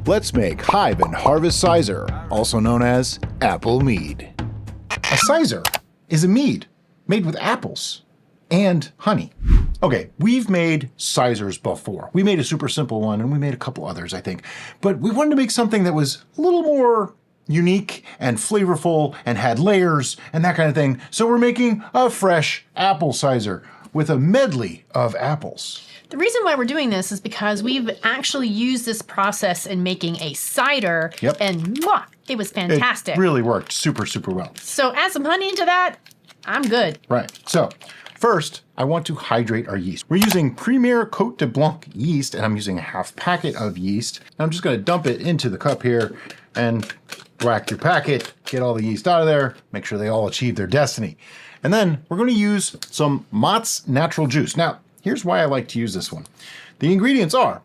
Let's make Hive and Harvest Cyser, also known as Apple Mead. A cyser is a mead made with apples and honey. Okay, we've made cysers before. We made a super simple one and we made a couple others, I think. But we wanted to make something that was a little more unique and flavorful and had layers and that kind of thing. So we're making a fresh apple cyser with a medley of apples. The reason why we're doing this is because we've actually used this process in making a cider, and mwah, it was fantastic. It really worked super, super well. So add some honey into that, I'm good. Right, so first, I want to hydrate our yeast. We're using Premier Cote de Blanc yeast, and I'm using a half packet of yeast. And I'm just gonna dump it into the cup here and whack your packet, get all the yeast out of there, make sure they all achieve their destiny. And then we're gonna use some Mott's natural juice. Now, here's why I like to use this one. The ingredients are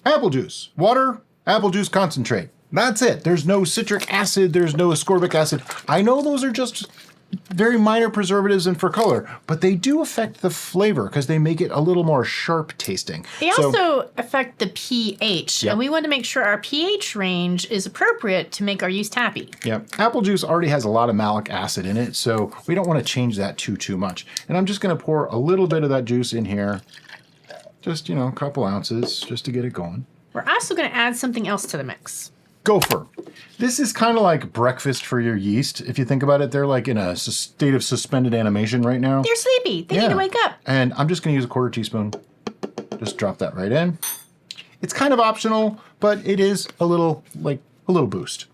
apple juice, water, apple juice concentrate. That's it. There's no citric acid, there's no ascorbic acid. I know those are just very minor preservatives and for color, but they do affect the flavor because they make it a little more sharp tasting. They also affect the pH, and we want to make sure our pH range is appropriate to make our yeast happy. Yeah, apple juice already has a lot of malic acid in it, so we don't want to change that too much. And I'm just going to pour a little bit of that juice in here, just, you know, a couple ounces, just to get it going. We're also going to add something else to the mix. Gopher. This is kind of like breakfast for your yeast. If you think about it, they're like in a state of suspended animation right now. They're sleepy. They need to wake up. And I'm just going to use a quarter teaspoon. Just drop that right in. It's kind of optional, but it is a little boost.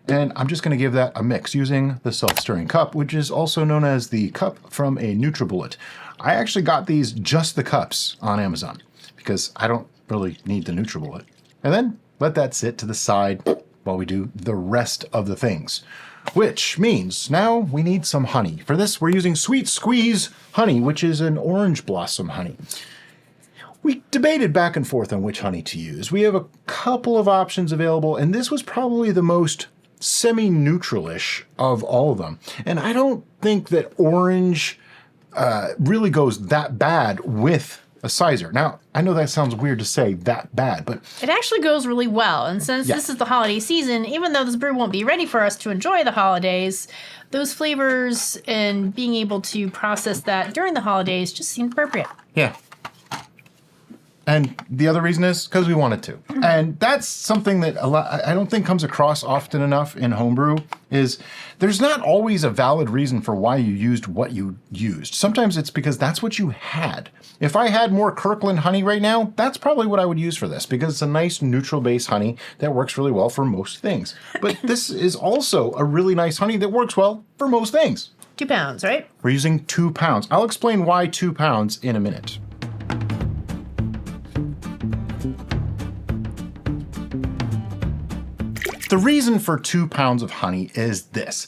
And I'm just going to give that a mix using the self-stirring cup, which is also known as the cup from a NutriBullet. I actually got these just the cups on Amazon because I don't really need the NutriBullet. And then let that sit to the side while we do the rest of the things, which means now we need some honey. For this, we're using Sweet Squeeze honey, which is an orange blossom honey. We debated back and forth on which honey to use. We have a couple of options available, and this was probably the most semi-neutral-ish of all of them. And I don't think that orange really goes that bad with a cyser. Now, I know that sounds weird to say that bad, but it actually goes really well. And since this is the holiday season, even though this brew won't be ready for us to enjoy the holidays, those flavors and being able to process that during the holidays just seemed appropriate. Yeah. And the other reason is because we wanted to. And that's something that I don't think comes across often enough in homebrew is there's not always a valid reason for why you used what you used. Sometimes it's because that's what you had. If I had more Kirkland honey right now, that's probably what I would use for this because it's a nice neutral base honey that works really well for most things. But this is also a really nice honey that works well for most things. 2 pounds, right? We're using 2 pounds. I'll explain why 2 pounds in a minute. The reason for 2 pounds of honey is this.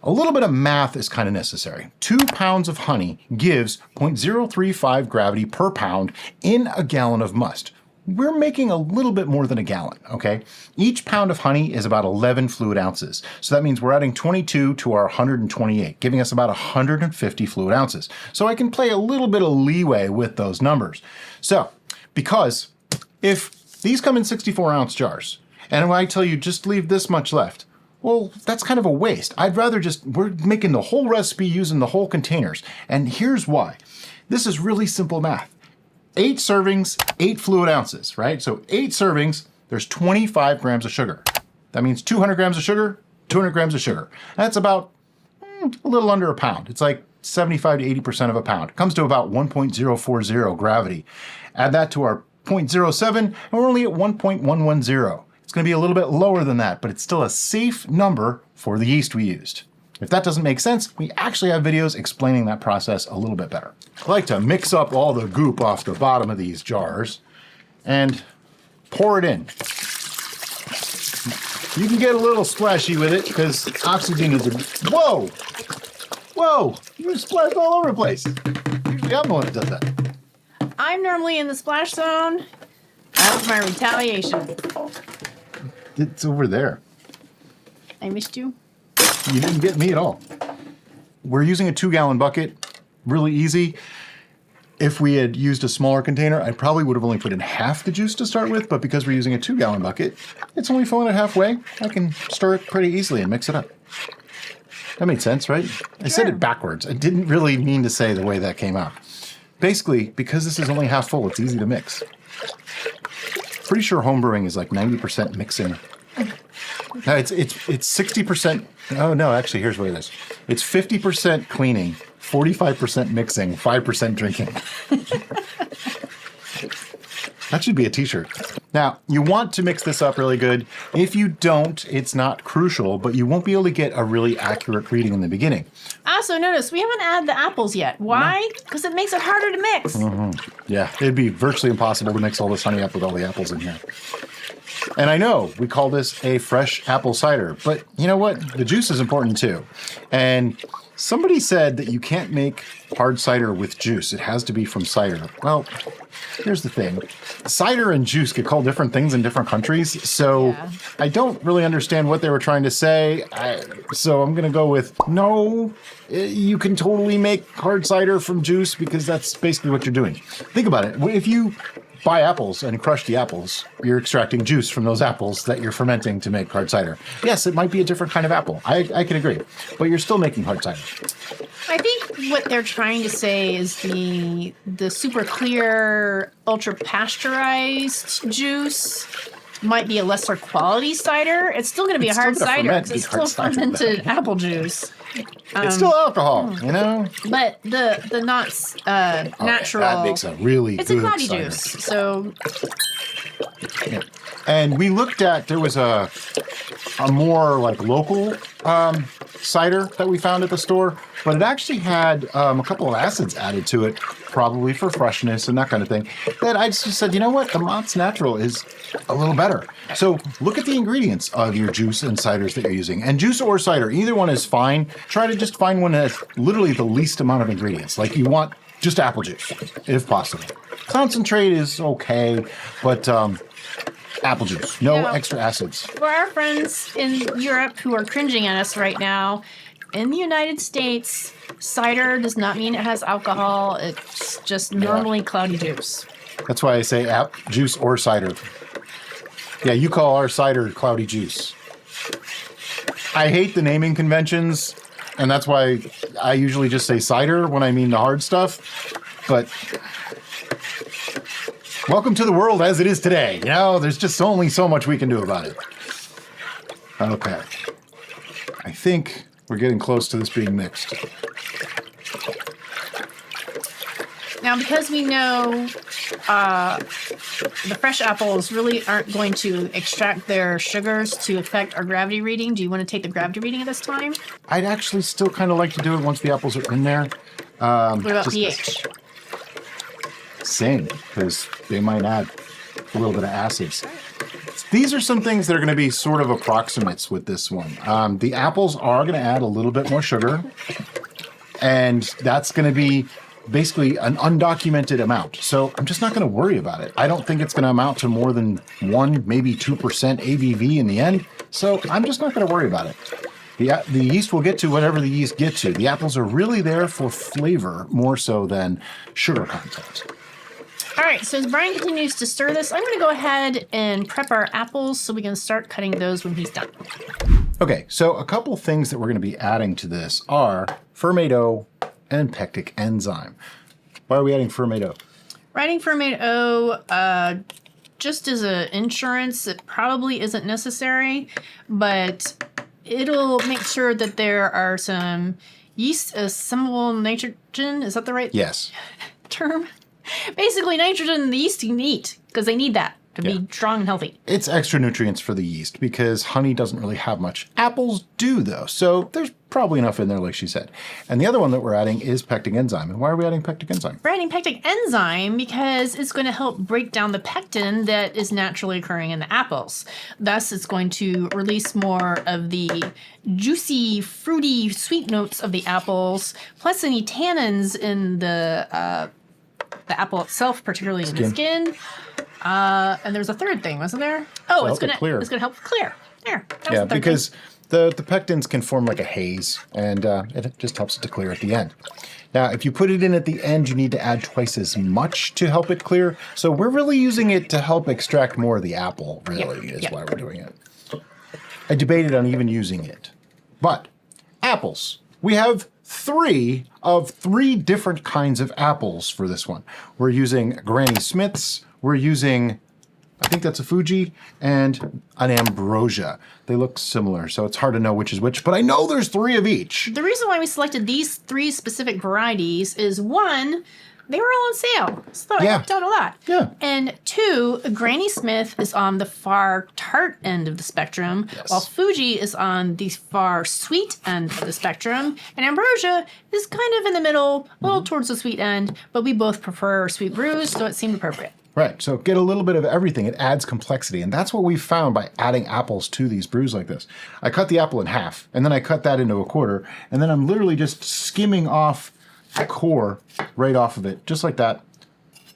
A little bit of math is kind of necessary. 2 pounds of honey gives 0.035 gravity per pound in a gallon of must. We're making a little bit more than a gallon, okay? Each pound of honey is about 11 fluid ounces. So that means we're adding 22 to our 128, giving us about 150 fluid ounces. So I can play a little bit of leeway with those numbers. So, because if these come in 64-ounce jars, and when I tell you just leave this much left, well, that's kind of a waste. I'd rather we're making the whole recipe using the whole containers. And here's why. This is really simple math. 8 servings, 8 fluid ounces, right? So 8 servings, there's 25 grams of sugar. That means 200 grams of sugar, 200 grams of sugar. That's about a little under a pound. It's like 75 to 80% of a pound. It comes to about 1.040 gravity. Add that to our 0.07, and we're only at 1.110. It's going to be a little bit lower than that, but it's still a safe number for the yeast we used. If that doesn't make sense, we actually have videos explaining that process a little bit better. I like to mix up all the goop off the bottom of these jars and pour it in. You can get a little splashy with it because oxygen is whoa! Whoa! You splashed all over the place. Usually I'm the one that does that. I'm normally in the splash zone. That was my retaliation. It's over there. I missed you. You didn't get me at all. We're using a 2-gallon bucket. Really easy. If we had used a smaller container, I probably would have only put in half the juice to start with, but because we're using a 2-gallon bucket, it's only filling it halfway. I can stir it pretty easily and mix it up. That made sense, right? I said it backwards. I didn't really mean to say the way that came out. Basically, because this is only half full, it's easy to mix. Pretty sure homebrewing is like 90% mixing. No, it's 60%. Oh no, actually, here's what it is. It's 50% cleaning, 45% mixing, 5% drinking. That should be a t-shirt. Now, you want to mix this up really good. If you don't, it's not crucial, but you won't be able to get a really accurate reading in the beginning. Also, notice we haven't added the apples yet. Why? Because it makes it harder to mix. Yeah, it'd be virtually impossible to mix all this honey up with all the apples in here. And I know we call this a fresh apple cider, but you know what? The juice is important too. And somebody said that you can't make hard cider with juice. It has to be from cider. Well, here's the thing. Cider and juice get called different things in different countries, so I don't really understand what they were trying to say. So I'm going to go with no, you can totally make hard cider from juice because that's basically what you're doing. Think about it. If you buy apples and crush the apples, you're extracting juice from those apples that you're fermenting to make hard cider. Yes, it might be a different kind of apple. I can agree, but you're still making hard cider. I think what they're trying to say is the super clear, ultra pasteurized juice might be a lesser quality cider. It's still going to be a hard cider because it's still fermented apple juice. It's still alcohol, you know? But the not natural. That makes a really it's good a cloudy cider. juice. So. Yeah. And we looked at, there was a more like local cider that we found at the store, but it actually had a couple of acids added to it, probably for freshness and that kind of thing, that I just said, you know what, the Mott's Natural is a little better. So look at the ingredients of your juice and ciders that you're using. And juice or cider, either one is fine. Try to just find one that has literally the least amount of ingredients. Like you want just apple juice, if possible. Concentrate is okay, but apple juice, no extra acids. For our friends in Europe who are cringing at us right now, in the United States, cider does not mean it has alcohol. It's just normally cloudy juice. That's why I say juice or cider. Yeah, you call our cider cloudy juice. I hate the naming conventions, and that's why I usually just say cider when I mean the hard stuff. But welcome to the world as it is today. You know, there's just only so much we can do about it. Okay. I think we're getting close to this being mixed. Now, because we know the fresh apples really aren't going to extract their sugars to affect our gravity reading, do you want to take the gravity reading at this time? I'd actually still kind of like to do it once the apples are in there. What about pH? Same, because they might add a little bit of acids. These are some things that are going to be sort of approximates with this one. The apples are going to add a little bit more sugar, and that's going to be basically an undocumented amount. So I'm just not going to worry about it. I don't think it's going to amount to more than 1, maybe 2% ABV in the end. So I'm just not going to worry about it. The yeast will get to whatever the yeast get to. The apples are really there for flavor more so than sugar content. All right, so as Brian continues to stir this, I'm going to go ahead and prep our apples so we can start cutting those when he's done. Okay, so a couple things that we're going to be adding to this are fermento and pectic enzyme. Why are we adding fermento? We're adding fermento just as an insurance. It probably isn't necessary, but it'll make sure that there are some yeast assimilable nitrogen. Is that the right term? Basically, nitrogen in the yeast can eat because they need that to be strong and healthy. It's extra nutrients for the yeast because honey doesn't really have much. Apples do, though, so there's probably enough in there, like she said. And the other one that we're adding is pectic enzyme. And why are we adding pectic enzyme? We're adding pectic enzyme because it's going to help break down the pectin that is naturally occurring in the apples. Thus, it's going to release more of the juicy, fruity, sweet notes of the apples, plus any tannins in the apple itself, particularly in the skin. And there's a third thing, wasn't there? Oh, it's gonna help clear. There. Yeah, because the pectins can form like a haze, and it just helps it to clear at the end. Now, if you put it in at the end, you need to add twice as much to help it clear. So we're really using it to help extract more of the apple, really, is why we're doing it. I debated on even using it. But apples. We have 3 of 3 different kinds of apples for this one. We're using Granny Smith's. We're using, I think that's a Fuji, and an Ambrosia. They look similar, so it's hard to know which is which, but I know there's 3 of each. The reason why we selected these 3 specific varieties is 1, they were all on sale. So it helped out a lot. Yeah. And 2, Granny Smith is on the far tart end of the spectrum, while Fuji is on the far sweet end of the spectrum, and Ambrosia is kind of in the middle, a little towards the sweet end, but we both prefer sweet brews, so it seemed appropriate. Right, so get a little bit of everything. It adds complexity, and that's what we found by adding apples to these brews like this. I cut the apple in half, and then I cut that into a quarter, and then I'm literally just skimming off the core right off of it, just like that.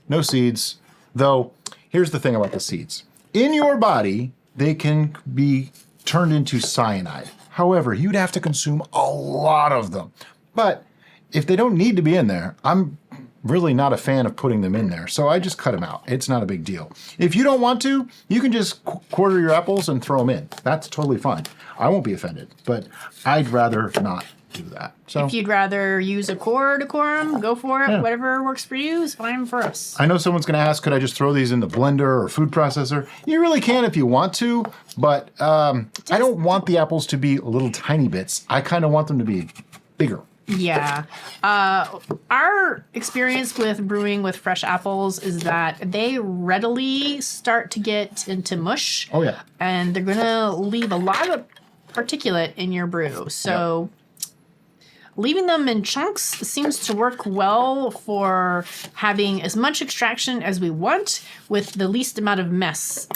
No seeds, though here's the thing about the seeds. In your body, they can be turned into cyanide. However, you'd have to consume a lot of them. But if they don't need to be in there, I'm really not a fan of putting them in there, so I just cut them out. It's not a big deal. If you don't want to, you can just quarter your apples and throw them in. That's totally fine. I won't be offended, but I'd rather not do that. So if you'd rather use a core to core them, go for it. Yeah. Whatever works for you is fine for us. I know someone's going to ask, could I just throw these in the blender or food processor? You really can if you want to, but I don't want the apples to be little tiny bits. I kind of want them to be bigger. Yeah. Our experience with brewing with fresh apples is that they readily start to get into mush. Oh, yeah. And they're going to leave a lot of particulate in your brew. So leaving them in chunks seems to work well for having as much extraction as we want with the least amount of mess.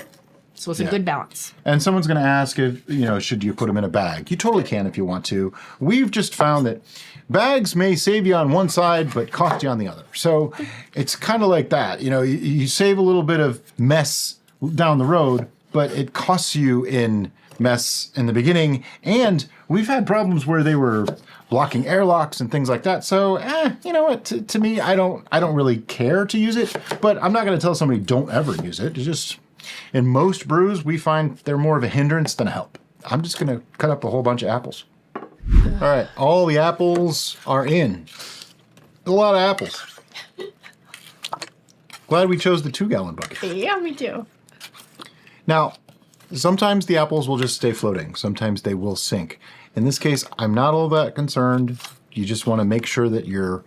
So it's a good balance. And someone's going to ask if, should you put them in a bag? You totally can if you want to. We've just found that bags may save you on one side, but cost you on the other. So it's kind of like that. You save a little bit of mess down the road, but it costs you in mess in the beginning. And we've had problems where they were blocking airlocks and things like that. So, you know what? To me, I don't really care to use it, but I'm not going to tell somebody don't ever use it. It's just, in most brews, we find they're more of a hindrance than a help. I'm just going to cut up a whole bunch of apples. All right, all the apples are in. A lot of apples. Glad we chose the 2-gallon bucket. Yeah, me too. Now, sometimes the apples will just stay floating. Sometimes they will sink. In this case, I'm not all that concerned. You just want to make sure that your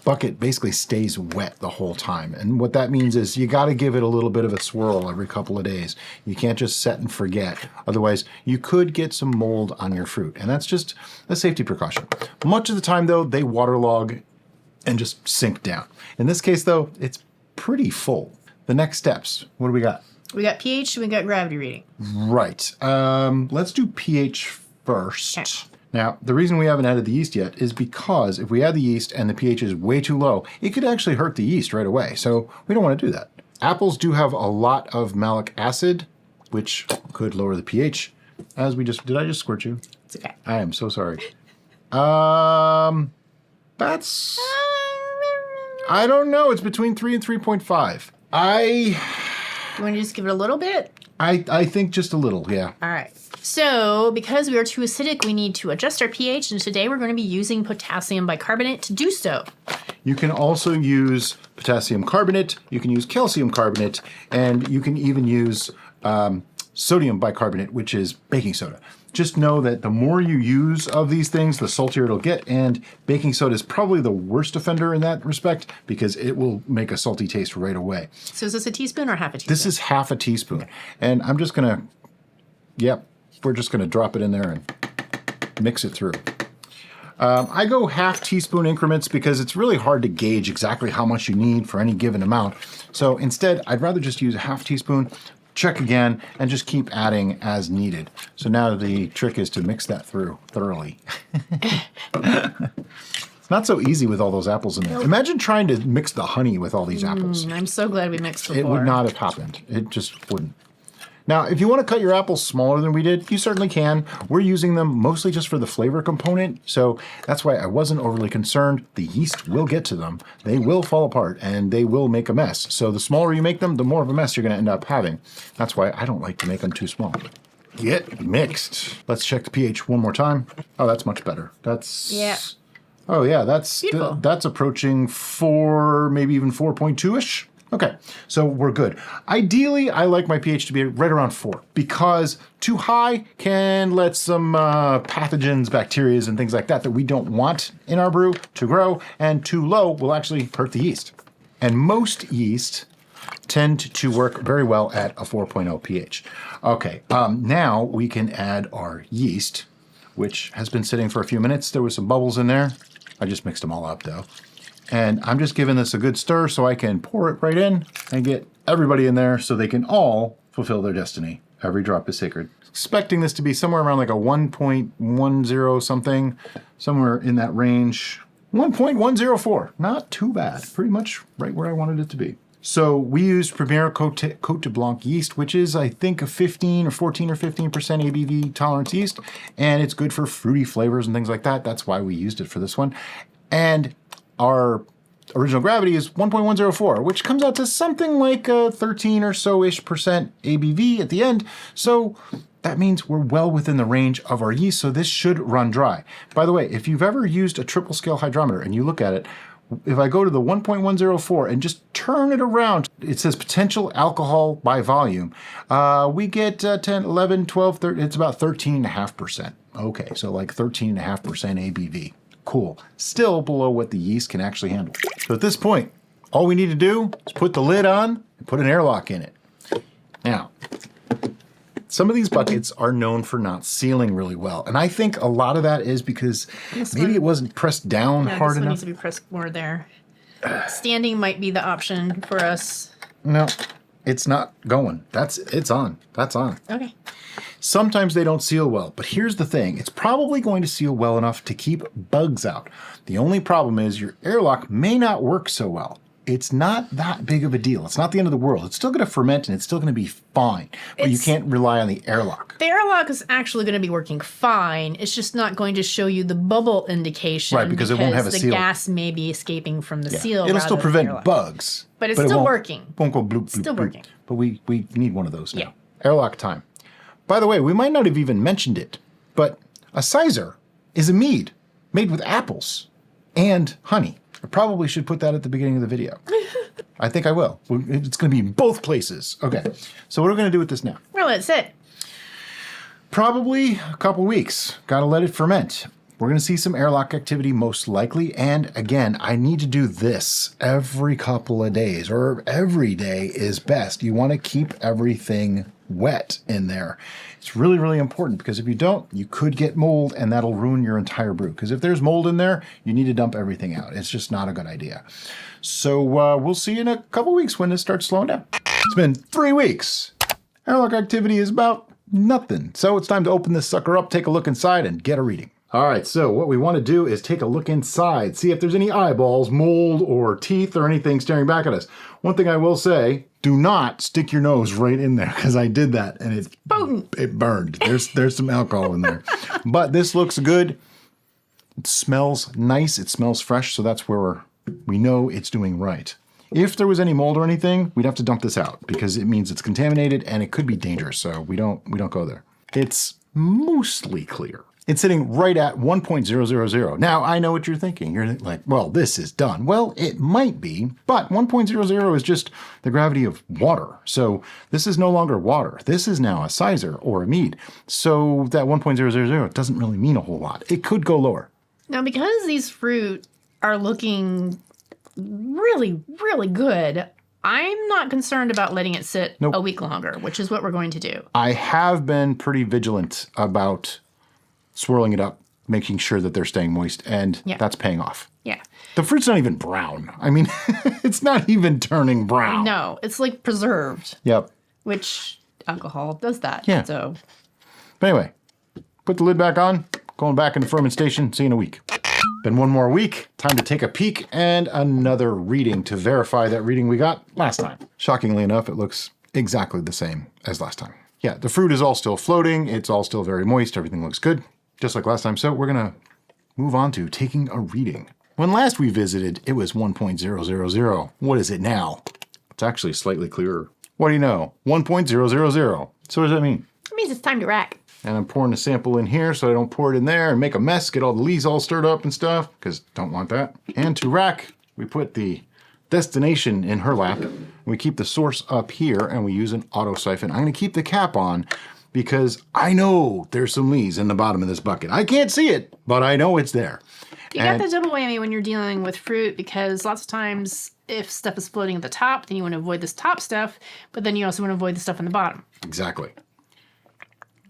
bucket basically stays wet the whole time. And what that means is you got to give it a little bit of a swirl every couple of days. You can't just set and forget. Otherwise, you could get some mold on your fruit. And that's just a safety precaution. Much of the time, though, they waterlog and just sink down. In this case, though, it's pretty full. The next steps, what do we got? We got pH and we got gravity reading. Right. Let's do pH first. Okay. Now, the reason we haven't added the yeast yet is because if we add the yeast and the pH is way too low, it could actually hurt the yeast right away. So we don't want to do that. Apples do have a lot of malic acid, which could lower the pH. Did I just squirt you? It's okay. I am so sorry. That's, I don't know. It's between 3 and 3.5. You want to just give it a little bit? I think just a little, yeah. All right. So, because we are too acidic, we need to adjust our pH, and today we're going to be using potassium bicarbonate to do so. You can also use potassium carbonate, you can use calcium carbonate, and you can even use sodium bicarbonate, which is baking soda. Just know that the more you use of these things, the saltier it'll get, and baking soda is probably the worst offender in that respect because it will make a salty taste right away. So is this a teaspoon or half a teaspoon? This is half a teaspoon. And I'm just going to, we're just going to drop it in there and mix it through. I go half teaspoon increments because it's really hard to gauge exactly how much you need for any given amount. So instead, I'd rather just use a half teaspoon, check again, and just keep adding as needed. So now the trick is to mix that through thoroughly. It's not so easy with all those apples in there. Imagine trying to mix the honey with all these apples. I'm so glad we mixed before. It would not have happened. It just wouldn't. Now, if you want to cut your apples smaller than we did, you certainly can. We're using them mostly just for the flavor component, so that's why I wasn't overly concerned. The yeast will get to them. They will fall apart, and they will make a mess. So the smaller you make them, the more of a mess you're going to end up having. That's why I don't like to make them too small. Get mixed. Let's check the pH one more time. Oh, that's much better. That's... Yeah. Oh, yeah, that's approaching 4, maybe even 4.2-ish. Okay, so we're good. Ideally, I like my pH to be right around 4 because too high can let some pathogens, bacteria, and things like that we don't want in our brew to grow, and too low will actually hurt the yeast. And most yeast tend to work very well at a 4.0 pH. Okay, now we can add our yeast, which has been sitting for a few minutes. There was some bubbles in there. I just mixed them all up though. And I'm just giving this a good stir so I can pour it right in and get everybody in there so they can all fulfill their destiny. Every drop is sacred. Expecting this to be somewhere around like a 1.10 something, somewhere in that range. 1.104, not too bad. Pretty much right where I wanted it to be. So we used Premier Cote de Blanc yeast, which is, I think, a 14 or 15% ABV tolerance yeast. And it's good for fruity flavors and things like that. That's why we used it for this one. And our original gravity is 1.104, which comes out to something like a 13 or so-ish percent ABV at the end. So that means we're well within the range of our yeast, so this should run dry. By the way, if you've ever used a triple scale hydrometer and you look at it, if I go to the 1.104 and just turn it around, it says potential alcohol by volume. We get 10, 11, 12, 13, it's about 13.5%. Okay, so like 13.5% ABV. Cool. Still below what the yeast can actually handle. So at this point, all we need to do is put the lid on and put an airlock in it. Now, some of these buckets are known for not sealing really well. And I think a lot of that is because maybe it wasn't pressed down hard this enough. one needs to be pressed more there. Standing might be the option for us. No, it's not going. It's on. That's on. Okay. Sometimes they don't seal well, but here's the thing. It's probably going to seal well enough to keep bugs out. The only problem is your airlock may not work so well. It's not that big of a deal. It's not the end of the world. It's still going to ferment and it's still going to be fine, but you can't rely on the airlock. The airlock is actually going to be working fine. It's just not going to show you the bubble indication. Right, because it won't have a seal. The gas may be escaping from the seal. It'll still prevent bugs. But it's still working. Won't go bloop, bloop, Still bloop. working. But we need one of those now. Yeah. Airlock time. By the way, we might not have even mentioned it, but a Cyser is a mead made with apples and honey. I probably should put that at the beginning of the video. I think I will. It's going to be in both places. Okay, so what are we going to do with this now? Well, that's it. Probably a couple weeks. Got to let it ferment. We're going to see some airlock activity most likely. And again, I need to do this every couple of days, or every day is best. You want to keep everything wet in there. It's really, really important because if you don't, you could get mold and that'll ruin your entire brew. Because if there's mold in there, you need to dump everything out. It's just not a good idea. So we'll see in a couple weeks when this starts slowing down. It's been 3 weeks. Airlock activity is about nothing. So it's time to open this sucker up, take a look inside, and get a reading. All right, so what we want to do is take a look inside, see if there's any eyeballs, mold, or teeth, or anything staring back at us. One thing I will say, do not stick your nose right in there, because I did that, and it burned. There's some alcohol in there. But this looks good. It smells nice. It smells fresh, so that's where we know it's doing right. If there was any mold or anything, we'd have to dump this out, because it means it's contaminated, and it could be dangerous, so we don't go there. It's mostly clear. It's sitting right at 1.000. Now, I know what you're thinking. You're like, well, this is done. Well, it might be, but 1.00 is just the gravity of water. So this is no longer water. This is now a Cyser or a mead. So that 1.000 doesn't really mean a whole lot. It could go lower. Now, because these fruit are looking really, really good, I'm not concerned about letting it sit a week longer, which is what we're going to do. I have been pretty vigilant about swirling it up, making sure that they're staying moist, and that's paying off. Yeah. The fruit's not even brown. I mean, it's not even turning brown. No, it's like preserved. Yep. Which alcohol does that. Yeah. So. But anyway, put the lid back on, going back into fermentation, see you in a week. Been one more week, time to take a peek and another reading to verify that reading we got last time. Shockingly enough, it looks exactly the same as last time. Yeah, the fruit is all still floating. It's all still very moist. Everything looks good, just like last time. So we're going to move on to taking a reading. When last we visited, it was 1.000. What is it now? It's actually slightly clearer. What do you know? 1.000. So what does that mean? It means it's time to rack. And I'm pouring the sample in here so I don't pour it in there and make a mess, get all the leaves all stirred up and stuff, because don't want that. And to rack, we put the destination in her lap. We keep the source up here and we use an auto siphon. I'm going to keep the cap on because I know there's some leaves in the bottom of this bucket. I can't see it, but I know it's there. You got the double whammy when you're dealing with fruit, because lots of times if stuff is floating at the top, then you want to avoid this top stuff, but then you also want to avoid the stuff in the bottom. Exactly.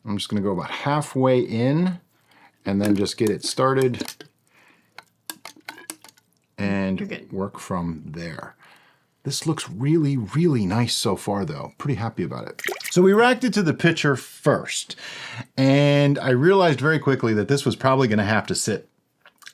I'm just going to go about halfway in and then just get it started and work from there. This looks really, really nice so far, though. Pretty happy about it. So we racked it to the pitcher first, and I realized very quickly that this was probably going to have to sit.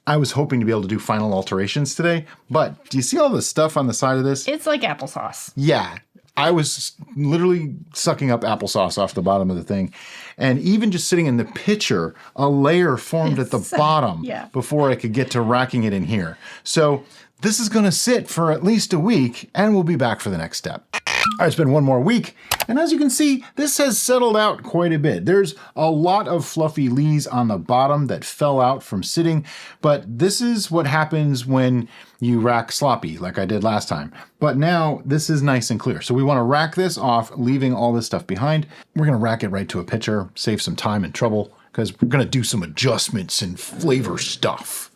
I was hoping to be able to do final alterations today, but do you see all the stuff on the side of this? It's like applesauce. Yeah. I was literally sucking up applesauce off the bottom of the thing. And even just sitting in the pitcher, a layer formed at the bottom before I could get to racking it in here. So this is going to sit for at least a week, and we'll be back for the next step. All right, it's been one more week, and as you can see, this has settled out quite a bit. There's a lot of fluffy leaves on the bottom that fell out from sitting, but this is what happens when you rack sloppy, like I did last time. But now this is nice and clear. So we want to rack this off, leaving all this stuff behind. We're going to rack it right to a pitcher, save some time and trouble, because we're going to do some adjustments and flavor stuff.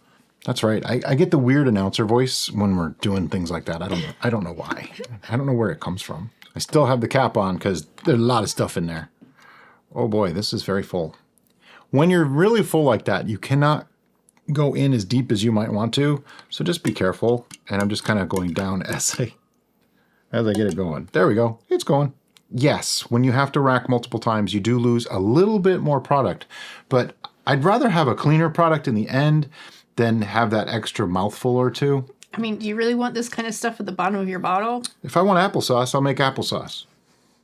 That's right. I get the weird announcer voice when we're doing things like that. I don't know why. I don't know where it comes from. I still have the cap on because there's a lot of stuff in there. Oh boy, this is very full. When you're really full like that, you cannot go in as deep as you might want to. So just be careful. And I'm just kind of going down as I get it going. There we go. It's going. Yes, when you have to rack multiple times, you do lose a little bit more product. But I'd rather have a cleaner product in the end than have that extra mouthful or two. I mean, do you really want this kind of stuff at the bottom of your bottle? If I want applesauce, I'll make applesauce.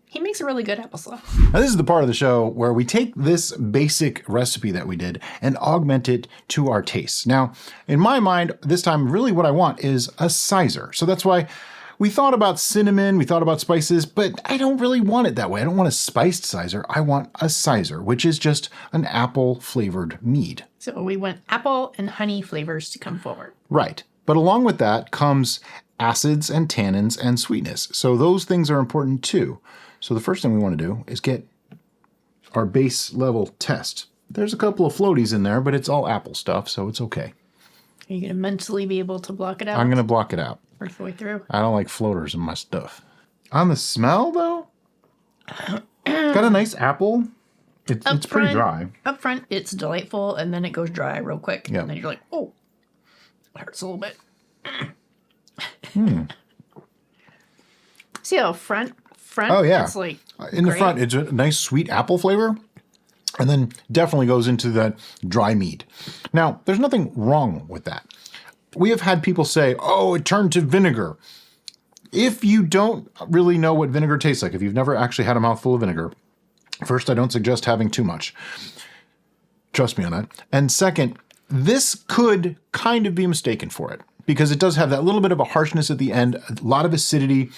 He makes a really good applesauce. Now, this is the part of the show where we take this basic recipe that we did and augment it to our tastes. Now, in my mind, this time, really what I want is a Cyser. So that's why we thought about cinnamon, we thought about spices, but I don't really want it that way. I don't want a spiced Cyser. I want a Cyser, which is just an apple-flavored mead. So we want apple and honey flavors to come forward. Right. But along with that comes acids and tannins and sweetness. So those things are important too. So the first thing we want to do is get our base level test. There's a couple of floaties in there, but it's all apple stuff, so it's okay. Are you going to mentally be able to block it out? I'm going to block it out. Work your way through. I don't like floaters in my stuff. On the smell, though, got a nice apple. It's pretty dry. Up front, it's delightful, and then it goes dry real quick. Yep. And then you're like, oh, it hurts a little bit. See how front? Oh, yeah. It's like in the front, it's a nice sweet apple flavor. And then definitely goes into that dry mead. Now, there's nothing wrong with that. We have had people say, oh, it turned to vinegar. If you don't really know what vinegar tastes like, if you've never actually had a mouthful of vinegar, first, I don't suggest having too much. Trust me on that. And second, this could kind of be mistaken for it because it does have that little bit of a harshness at the end, a lot of acidity.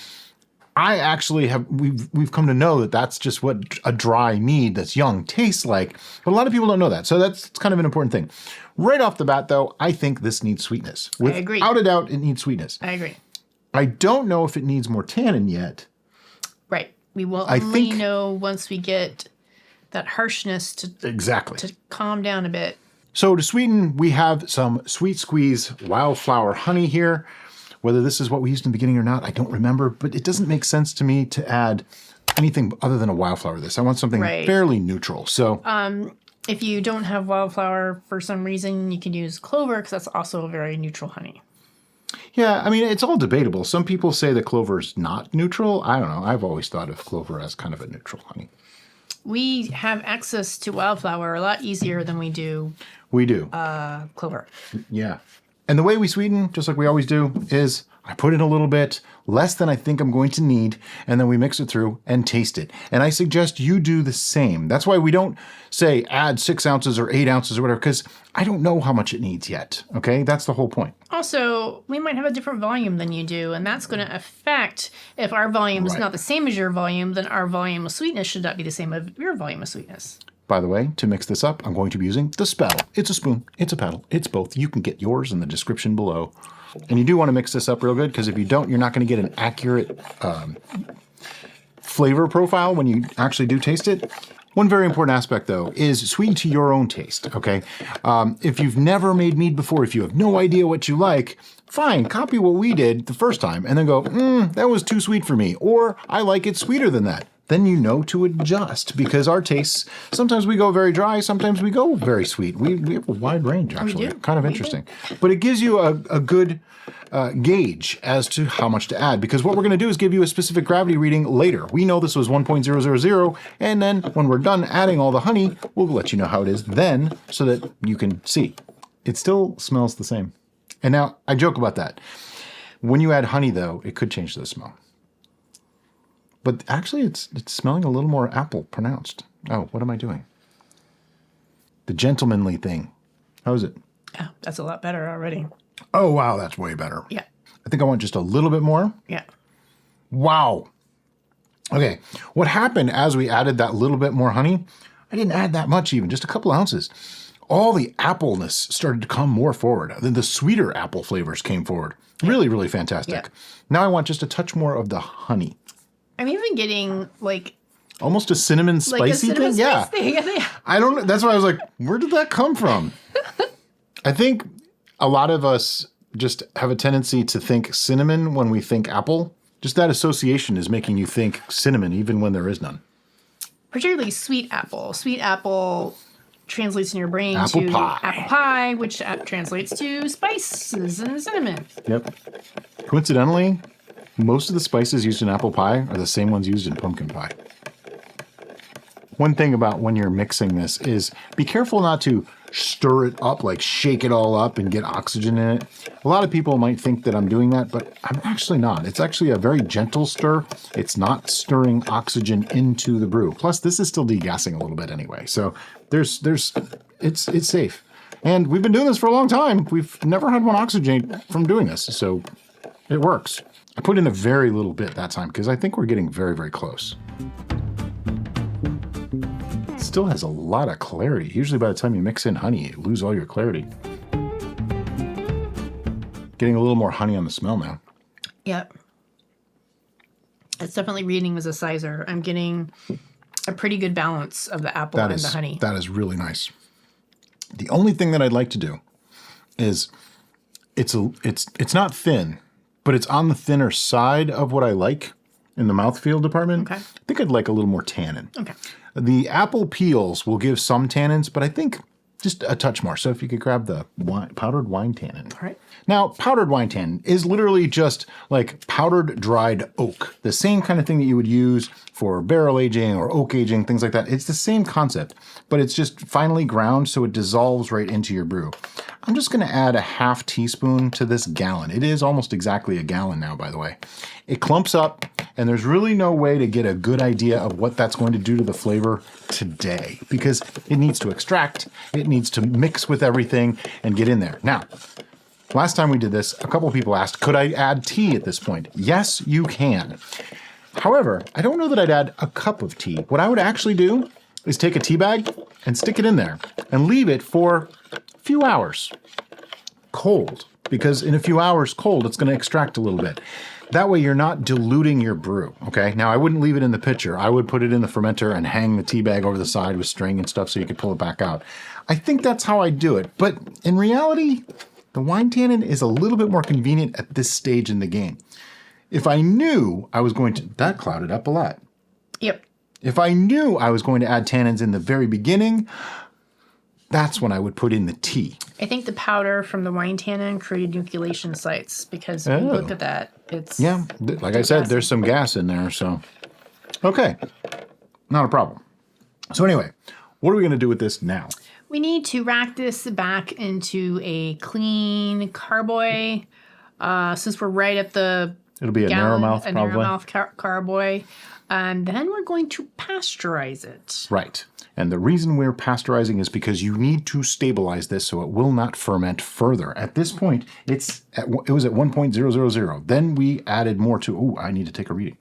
I actually we've come to know that that's just what a dry mead that's young tastes like, but a lot of people don't know that. So that's kind of an important thing. Right off the bat, though, I think this needs sweetness. I agree. Without a doubt, it needs sweetness. I agree. I don't know if it needs more tannin yet. Right. We will only know once we get that harshness to calm down a bit. So to sweeten, we have some Sweet Squeeze wildflower honey here. Whether this is what we used in the beginning or not, I don't remember, but it doesn't make sense to me to add anything other than a wildflower to this. I want something fairly neutral. So if you don't have wildflower for some reason, you can use clover because that's also a very neutral honey. Yeah, I mean, it's all debatable. Some people say that clover is not neutral. I don't know. I've always thought of clover as kind of a neutral honey. We have access to wildflower a lot easier than we do. We do. Clover. Yeah. And the way we sweeten, just like we always do, is I put in a little bit, less than I think I'm going to need, and then we mix it through and taste it. And I suggest you do the same. That's why we don't say add 6 ounces or 8 ounces or whatever, because I don't know how much it needs yet. Okay, that's the whole point. Also, we might have a different volume than you do, and that's going to affect if our volume is not the same as your volume, then our volume of sweetness should not be the same as your volume of sweetness. By the way, to mix this up, I'm going to be using the spattle. It's a spoon, it's a paddle, it's both. You can get yours in the description below. And you do want to mix this up real good, because if you don't, you're not going to get an accurate flavor profile when you actually do taste it. One very important aspect, though, is sweeten to your own taste, okay? If you've never made mead before, if you have no idea what you like, fine, copy what we did the first time and then go, that was too sweet for me, or I like it sweeter than that. Then you know to adjust, because our tastes, sometimes we go very dry, sometimes we go very sweet. We have a wide range, actually. Kind of interesting. But it gives you a good gauge as to how much to add, because what we're going to do is give you a specific gravity reading later. We know this was 1.000, and then when we're done adding all the honey, we'll let you know how it is then, so that you can see. It still smells the same. And now, I joke about that. When you add honey, though, it could change the smell. But actually, it's smelling a little more apple pronounced. Oh, what am I doing? The gentlemanly thing. How is it? Yeah, that's a lot better already. Oh, wow, that's way better. Yeah. I think I want just a little bit more. Yeah. Wow. Okay, what happened as we added that little bit more honey? I didn't add that much even, just a couple ounces. All the appleness started to come more forward. Then the sweeter apple flavors came forward. Really, really fantastic. Yeah. Now I want just a touch more of the honey. I'm even getting almost a cinnamon spicy thing. Yeah. I don't know. That's why I was like, where did that come from? I think a lot of us just have a tendency to think cinnamon when we think apple. Just that association is making you think cinnamon even when there is none. Particularly sweet apple. Sweet apple translates in your brain apple to pie. Apple pie, which translates to spices and cinnamon. Yep. Coincidentally, most of the spices used in apple pie are the same ones used in pumpkin pie. One thing about when you're mixing this is be careful not to stir it up, like shake it all up and get oxygen in it. A lot of people might think that I'm doing that, but I'm actually not. It's actually a very gentle stir. It's not stirring oxygen into the brew. Plus, this is still degassing a little bit anyway. So it's safe. And we've been doing this for a long time. We've never had one oxygenate from doing this, so it works. I put in a very little bit that time because I think we're getting very, very close. It still has a lot of clarity. Usually by the time you mix in honey, you lose all your clarity. Getting a little more honey on the smell now. Yep. It's definitely reading as a Cyser. I'm getting a pretty good balance of the apple and the honey. That is really nice. The only thing that I'd like to do is it's not thin, but it's on the thinner side of what I like in the mouthfeel department. Okay. I think I'd like a little more tannin. Okay. The apple peels will give some tannins, but I think just a touch more. So if you could grab the powdered wine tannin. All right. Now, powdered wine tannin is literally just like powdered dried oak. The same kind of thing that you would use for barrel aging or oak aging, things like that. It's the same concept, but it's just finely ground so it dissolves right into your brew. I'm just going to add a half teaspoon to this gallon. It is almost exactly a gallon now, by the way. It clumps up, and there's really no way to get a good idea of what that's going to do to the flavor today because it needs to extract, it needs to mix with everything and get in there. Now, last time we did this, a couple of people asked, could I add tea at this point? Yes, you can. However, I don't know that I'd add a cup of tea. What I would actually do is take a tea bag and stick it in there and leave it for a few hours cold, because in a few hours cold, it's going to extract a little bit. That way you're not diluting your brew, okay? Now, I wouldn't leave it in the pitcher. I would put it in the fermenter and hang the tea bag over the side with string and stuff so you could pull it back out. I think that's how I do it. But in reality, the wine tannin is a little bit more convenient at this stage in the game. If I knew I was going to... That clouded up a lot. Yep. If I knew I was going to add tannins in the very beginning, that's when I would put in the tea. I think the powder from the wine tannin created nucleation sites because when you look at that, it's... Yeah, like I said, there's some gas in there, so... Okay, not a problem. So anyway, what are we going to do with this now? We need to rack this back into a clean carboy since we're right at the It'll be a narrow mouth, a probably. narrow mouth carboy. And then we're going to pasteurize it. Right. And the reason we're pasteurizing is because you need to stabilize this so it will not ferment further. At this point, it was at 1.000. Then we added more to, oh, I need to take a reading.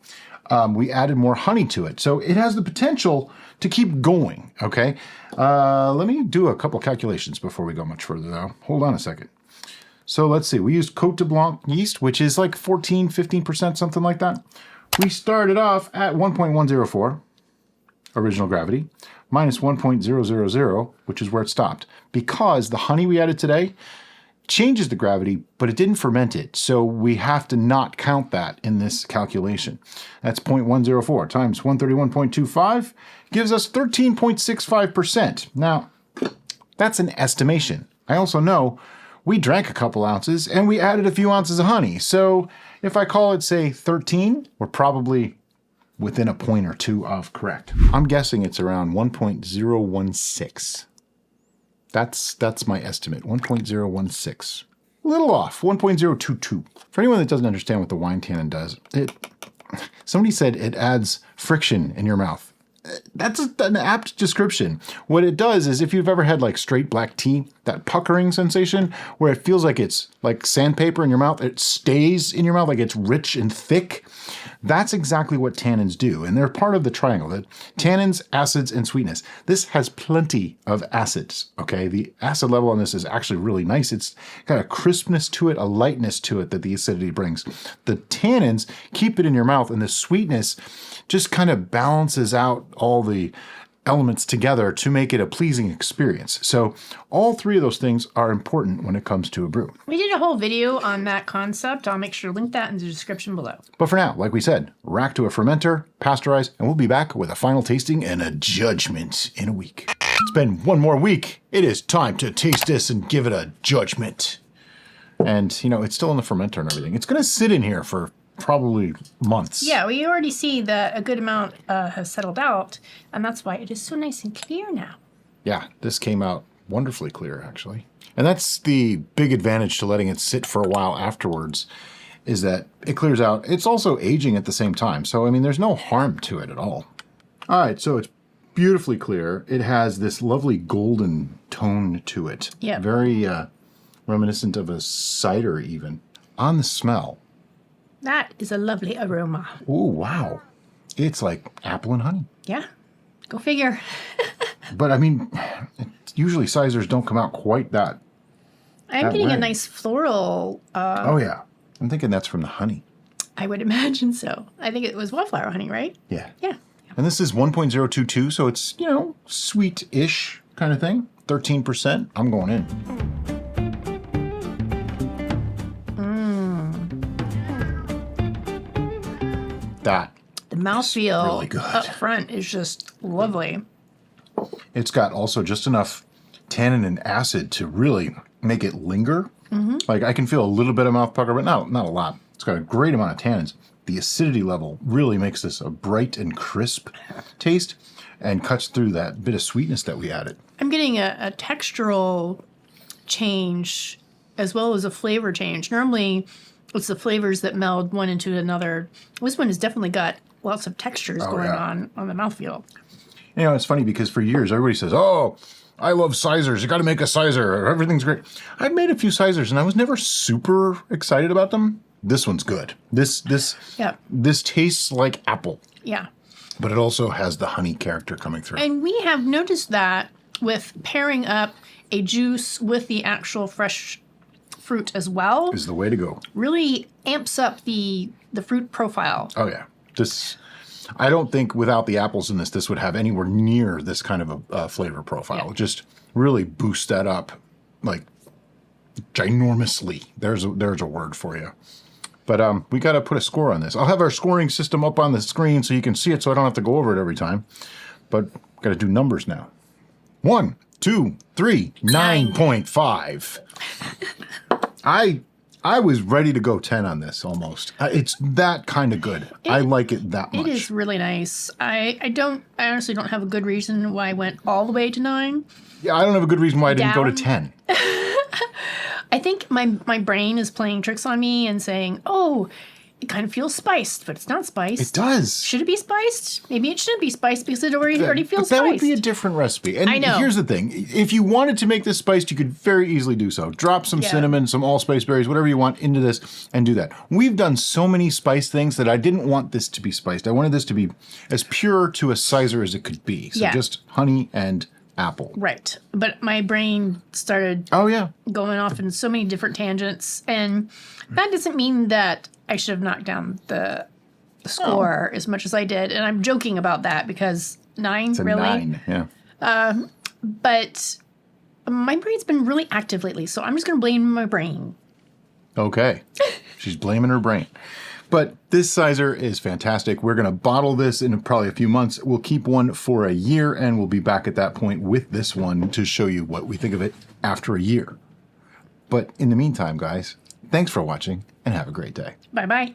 We added more honey to it. So it has the potential to keep going, okay? Let me do a couple calculations before we go much further, though. Hold on a second. So let's see. We used Cote de Blanc yeast, which is like 14, 15%, something like that. We started off at 1.104, original gravity, minus 1.000, which is where it stopped. Because the honey we added today changes the gravity, but it didn't ferment it. So we have to not count that in this calculation. That's 0.104 times 131.25 gives us 13.65%. Now, that's an estimation. I also know we drank a couple ounces and we added a few ounces of honey. So if I call it, say, 13, we're probably within a point or two of correct. I'm guessing it's around 1.016. That's my estimate, 1.016. A little off, 1.022. For anyone that doesn't understand what the wine tannin does, somebody said it adds friction in your mouth. That's an apt description. What it does is if you've ever had like straight black tea, that puckering sensation where it feels like it's like sandpaper in your mouth, it stays in your mouth like it's rich and thick. That's exactly what tannins do. And they're part of the triangle, the tannins, acids, and sweetness. This has plenty of acids, okay? The acid level on this is actually really nice. It's got a crispness to it, a lightness to it that the acidity brings. The tannins keep it in your mouth, and the sweetness just kind of balances out all the elements together to make it a pleasing experience. So all three of those things are important when it comes to a brew. We did a whole video on that concept. I'll make sure to link that in the description below. But for now, like we said, rack to a fermenter, pasteurize, and we'll be back with a final tasting and a judgment in a week. It's been one more week. It is time to taste this and give it a judgment. And, you know, it's still in the fermenter and everything. It's going to sit in here for probably months. Yeah, we already see that a good amount has settled out, and that's why it is so nice and clear now. Yeah, this came out wonderfully clear, actually. And that's the big advantage to letting it sit for a while afterwards, is that it clears out. It's also aging at the same time. So, I mean, there's no harm to it at all. All right, so it's beautifully clear. It has this lovely golden tone to it. Yeah. Very reminiscent of a cider, even. On the smell. That is a lovely aroma. Oh, wow. It's like apple and honey. Yeah, go figure. But, I mean, usually Cysers don't come out quite that. I'm getting way. a nice floral. Oh, yeah. I'm thinking that's from the honey. I would imagine so. I think it was wildflower honey, right? Yeah. Yeah. And this is 1.022, so it's, you know, sweet-ish kind of thing. 13%. I'm going in. The mouthfeel really good. up front is just lovely. It's got also just enough tannin and acid to really make it linger. Mm-hmm. Like I can feel a little bit of mouth pucker, but not a lot. It's got a great amount of tannins. The acidity level really makes this a bright and crisp taste and cuts through that bit of sweetness that we added. I'm getting a textural change as well as a flavor change. Normally, it's the flavors that meld one into another. This one has definitely got lots of textures going on the mouthfeel. You know, it's funny because for years everybody says, oh, I love Cysers. You got to make a Cyser. Everything's great. I've made a few Cysers and I was never super excited about them. This one's good. This tastes like apple. Yeah. But it also has the honey character coming through. And we have noticed that with pairing up a juice with the actual fresh fruit as well. Is the way to go. Really amps up the fruit profile. Oh, yeah. I don't think without the apples in this would have anywhere near this kind of a flavor profile. Yeah. Just really boost that up like ginormously. There's a word for you. But we got to put a score on this. I'll have our scoring system up on the screen so you can see it so I don't have to go over it every time. But got to do numbers now. 1, 2, 3, 9.5. I was ready to go 10 on this almost. It's that kind of good. I like it that much. It is really nice. I honestly don't have a good reason why I went all the way to 9. Yeah, I don't have a good reason why I didn't go to 10. I think my brain is playing tricks on me and saying, oh, it kind of feels spiced, but it's not spiced. It does. Should it be spiced? Maybe it shouldn't be spiced because it already feels but that spiced. would be a different recipe. And I know. Here's the thing. If you wanted to make this spiced, you could very easily do so. Drop some cinnamon, some allspice berries, whatever you want into this and do that. We've done so many spice things that I didn't want this to be spiced. I wanted this to be as pure to a Cyser as it could be. So just honey and apple. Right. But my brain started going off in so many different tangents. And that doesn't mean that I should have knocked down the score as much as I did. And I'm joking about that because 9, It's a really? 9, yeah. But my brain's been really active lately, so I'm just going to blame my brain. Okay. She's blaming her brain. But this Cyser is fantastic. We're going to bottle this in probably a few months. We'll keep one for a year, and we'll be back at that point with this one to show you what we think of it after a year. But in the meantime, guys, thanks for watching, and have a great day. Bye-bye.